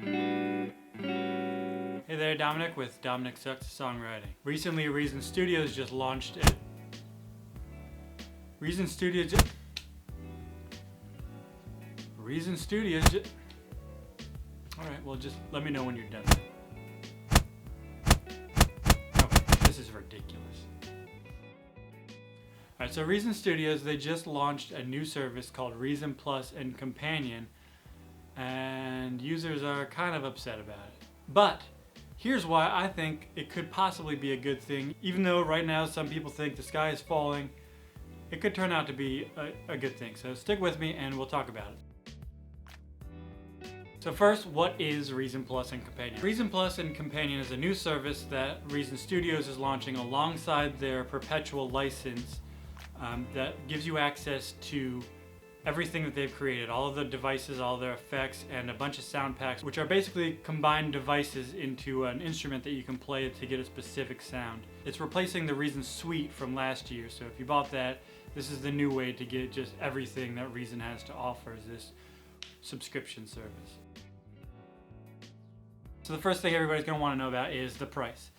Hey there, Dominick with Dominick Sucks Songwriting. Recently, Reason Studios just launched it. Reason Studios Alright, well just let me know when you're done. Okay, this is ridiculous. Alright, so Reason Studios, they just launched a new service called Reason Plus and Companion, and users are kind of upset about it. But here's why I think it could possibly be a good thing. Even though right now some people think the sky is falling, it could turn out to be a good thing. So stick with me and we'll talk about it. So first, what is Reason Plus and Companion? Reason Plus and Companion is a new service that Reason Studios is launching alongside their perpetual license that gives you access to everything that they've created, all of the devices, all their effects, and a bunch of sound packs, which are basically combined devices into an instrument that you can play to get a specific sound. It's replacing the Reason Suite from last year, so if you bought that, this is the new way to get just everything that Reason has to offer, is this subscription service. So the first thing everybody's going to want to know about is the price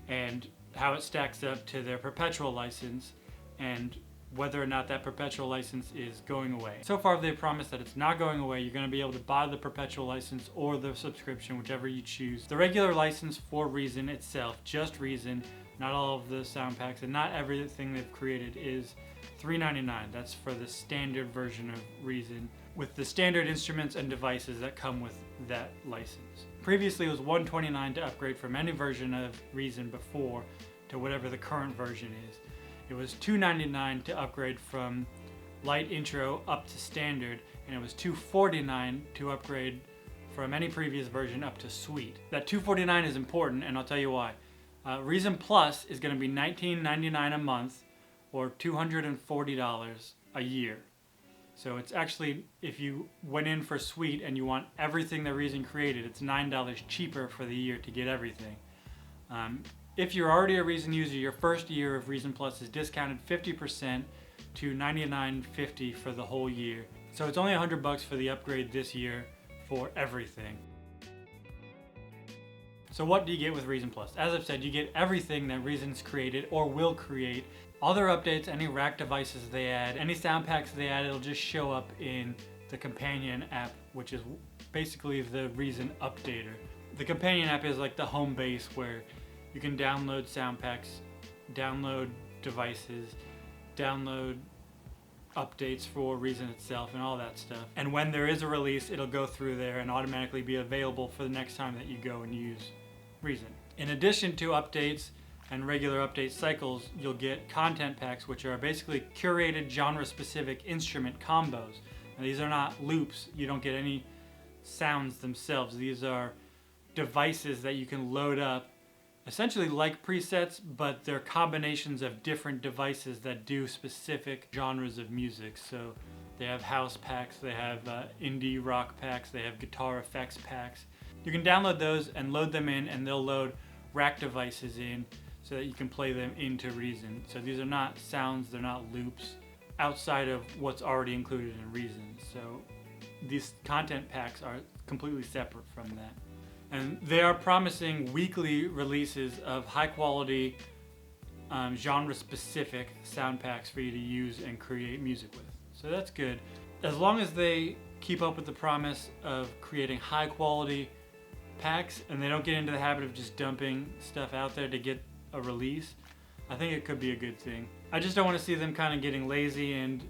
and how it stacks up to their perpetual license and whether or not that perpetual license is going away. So far they've promised that it's not going away. You're going to be able to buy the perpetual license or the subscription, whichever you choose. The regular license for Reason itself, just Reason, not all of the sound packs and not everything they've created, is $3.99. That's for the standard version of Reason, with the standard instruments and devices that come with that license. Previously it was $129 to upgrade from any version of Reason before to whatever the current version is. It was $2.99 to upgrade from light intro up to standard, and it was $2.49 to upgrade from any previous version up to suite. That $2.49 is important, and I'll tell you why. Reason Plus is going to be $19.99 a month, or $240 a year. So it's actually, if you went in for suite and you want everything that Reason created, it's $9 cheaper for the year to get everything. If you're already a Reason user, your first year of Reason Plus is discounted 50% to $99.50 for the whole year. So it's only $100 for the upgrade this year for everything. So what do you get with Reason Plus? As I've said, you get everything that Reason's created or will create. All their updates, any rack devices they add, any sound packs they add, it'll just show up in the Companion app, which is basically the Reason updater. The Companion app is like the home base where you can download sound packs, download devices, download updates for Reason itself and all that stuff. And when there is a release, it'll go through there and automatically be available for the next time that you go and use Reason. In addition to updates and regular update cycles, you'll get content packs, which are basically curated genre-specific instrument combos. Now, these are not loops. You don't get any sounds themselves. These are devices that you can load up, essentially like presets, but they're combinations of different devices that do specific genres of music. So they have house packs, they have indie rock packs, they have guitar effects packs. You can download those and load them in, and they'll load rack devices in so that you can play them into Reason. So these are not sounds, they're not loops outside of what's already included in Reason. So these content packs are completely separate from that. And they are promising weekly releases of high quality, genre-specific sound packs for you to use and create music with. So that's good. As long as they keep up with the promise of creating high quality packs and they don't get into the habit of just dumping stuff out there to get a release, I think it could be a good thing. I just don't want to see them kind of getting lazy and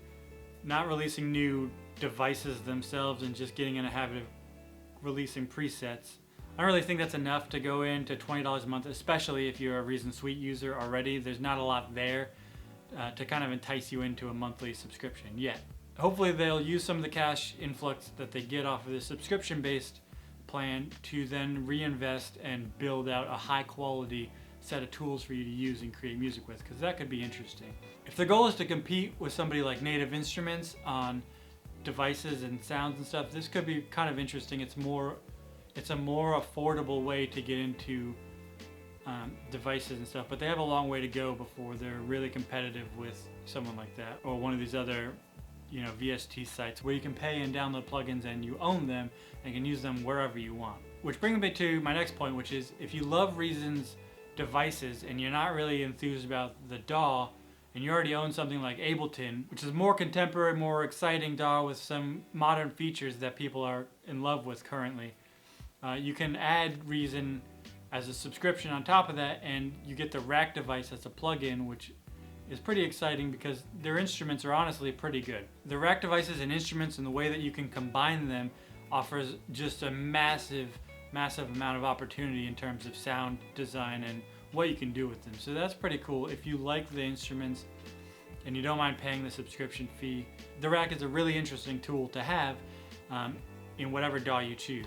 not releasing new devices themselves and just getting in a habit of releasing presets. I don't really think that's enough to go into $20 a month, especially if you're a Reason Suite user already. There's not a lot there to kind of entice you into a monthly subscription yet. Hopefully they'll use some of the cash influx that they get off of the subscription-based plan to then reinvest and build out a high quality set of tools for you to use and create music with, because that could be interesting. If the goal is to compete with somebody like Native Instruments on devices and sounds and stuff, this could be kind of interesting. It's a more affordable way to get into devices and stuff, but they have a long way to go before they're really competitive with someone like that or one of these other VST sites where you can pay and download plugins and you own them and can use them wherever you want. Which brings me to my next point, which is if you love Reason's devices and you're not really enthused about the DAW, and you already own something like Ableton, which is more contemporary, more exciting DAW with some modern features that people are in love with currently, you can add Reason as a subscription on top of that, and you get the rack device as a plugin, which is pretty exciting because their instruments are honestly pretty good. The rack devices and instruments and the way that you can combine them offers just a massive amount of opportunity in terms of sound design and what you can do with them. So that's pretty cool. If you like the instruments and you don't mind paying the subscription fee, the rack is a really interesting tool to have in whatever DAW you choose.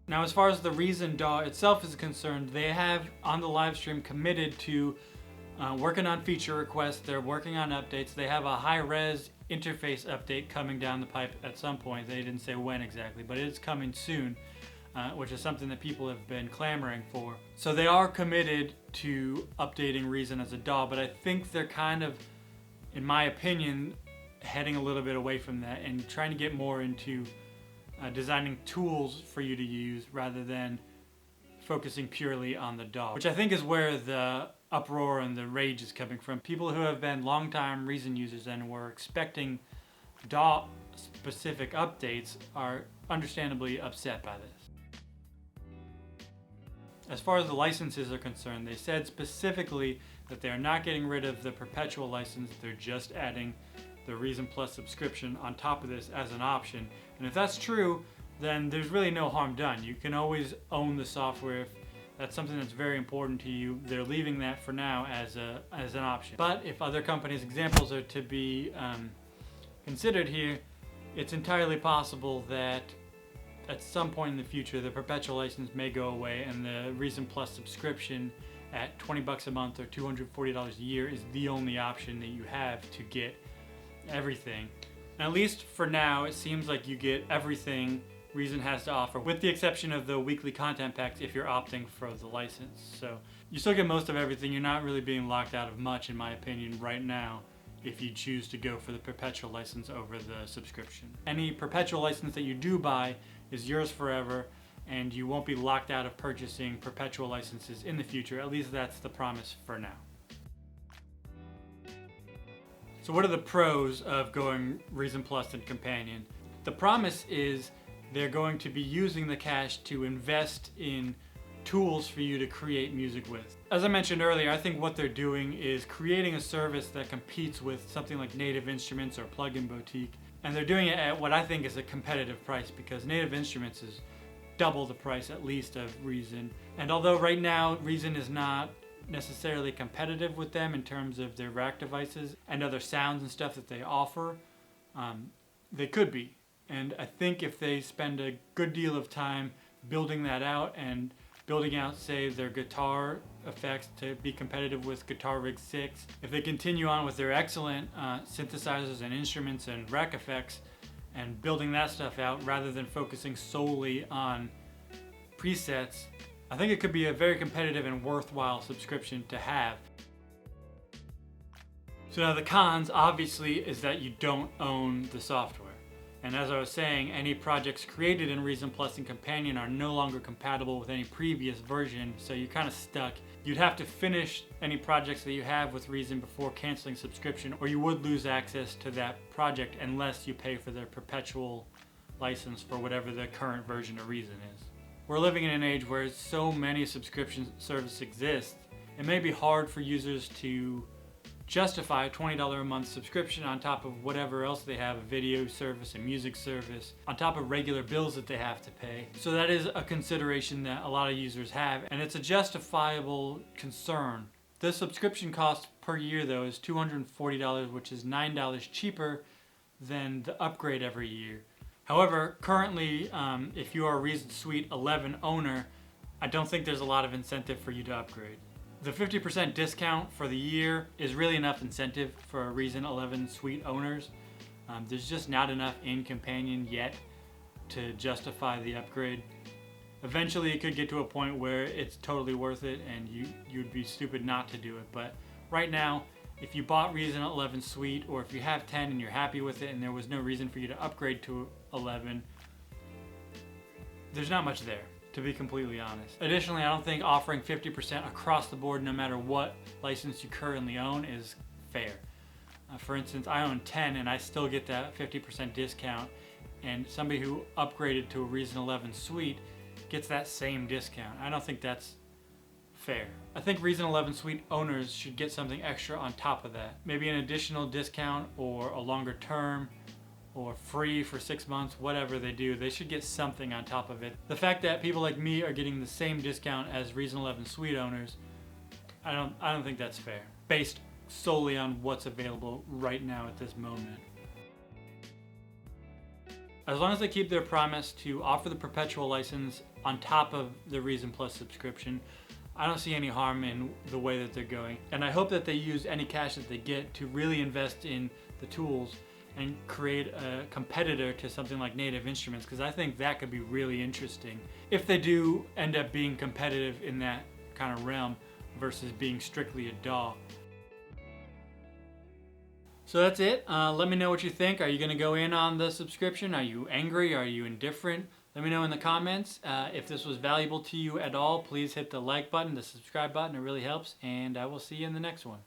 Now, as far as the Reason DAW itself is concerned, they have on the live stream committed to working on feature requests. They're working on updates. They have a high-res interface update coming down the pipe at some point. They didn't say when exactly, but it's coming soon, which is something that people have been clamoring for. So they are committed to updating Reason as a DAW, but I think they're kind of, in my opinion, heading a little bit away from that and trying to get more into designing tools for you to use rather than focusing purely on the DAW, which I think is where the uproar and the rage is coming from. People who have been longtime Reason users and were expecting DAW specific updates are understandably upset by this. As far as the licenses are concerned, they said specifically that they are not getting rid of the perpetual license, they're just adding the Reason Plus subscription on top of this as an option. And if that's true, then there's really no harm done. You can always own the software if that's something that's very important to you. They're leaving that for now as an option. But if other companies' examples are to be considered here, it's entirely possible that at some point in the future the perpetual license may go away and the Reason Plus subscription at $20 a month or $240 a year is the only option that you have to get everything. And at least for now, it seems like you get everything Reason has to offer, with the exception of the weekly content packs if you're opting for the license. So you still get most of everything. You're not really being locked out of much, in my opinion, right now, if you choose to go for the perpetual license over the subscription. Any perpetual license that you do buy is yours forever, and you won't be locked out of purchasing perpetual licenses in the future. At least that's the promise for now. So what are the pros of going Reason Plus and Companion? The promise is they're going to be using the cash to invest in tools for you to create music with. As I mentioned earlier, I think what they're doing is creating a service that competes with something like Native Instruments or Plugin Boutique. And they're doing it at what I think is a competitive price, because Native Instruments is double the price at least of Reason. And although right now Reason is not necessarily competitive with them in terms of their rack devices and other sounds and stuff that they offer, they could be. And I think if they spend a good deal of time building that out and building out, say, their guitar effects to be competitive with Guitar Rig 6, if they continue on with their excellent synthesizers and instruments and rack effects and building that stuff out rather than focusing solely on presets, I think it could be a very competitive and worthwhile subscription to have. So now the cons, obviously, is that you don't own the software. And as I was saying, any projects created in Reason Plus and Companion are no longer compatible with any previous version, so you're kind of stuck. You'd have to finish any projects that you have with Reason before canceling subscription, or you would lose access to that project unless you pay for their perpetual license for whatever the current version of Reason is. We're living in an age where so many subscription services exist, it may be hard for users to justify a $20 a month subscription on top of whatever else they have, a video service, a music service, on top of regular bills that they have to pay. So that is a consideration that a lot of users have, and it's a justifiable concern. The subscription cost per year, though, is $240, which is $9 cheaper than the upgrade every year. However, currently, if you are a Reason Suite 11 owner, I don't think there's a lot of incentive for you to upgrade. The 50% discount for the year is really enough incentive for Reason 11 Suite owners. There's just not enough in Companion yet to justify the upgrade. Eventually it could get to a point where it's totally worth it and you'd be stupid not to do it. But right now, if you bought Reason 11 Suite, or if you have 10 and you're happy with it and there was no reason for you to upgrade to 11, there's not much there, to be completely honest. Additionally, I don't think offering 50% across the board no matter what license you currently own is fair. For instance, I own 10 and I still get that 50% discount, and somebody who upgraded to a Reason 11 Suite gets that same discount. I don't think that's fair. I think Reason 11 Suite owners should get something extra on top of that. Maybe an additional discount or a longer term or free for 6 months, whatever they do, they should get something on top of it. The fact that people like me are getting the same discount as Reason 11 Suite owners, I don't think that's fair, based solely on what's available right now at this moment. As long as they keep their promise to offer the perpetual license on top of the Reason Plus subscription, I don't see any harm in the way that they're going. And I hope that they use any cash that they get to really invest in the tools and create a competitor to something like Native Instruments, because I think that could be really interesting if they do end up being competitive in that kind of realm versus being strictly a DAW. So that's it. Let me know what you think. Are you going to go in on the subscription? Are you angry? Are you indifferent? Let me know in the comments. If this was valuable to you at all, please hit the like button, the subscribe button. It really helps. And I will see you in the next one.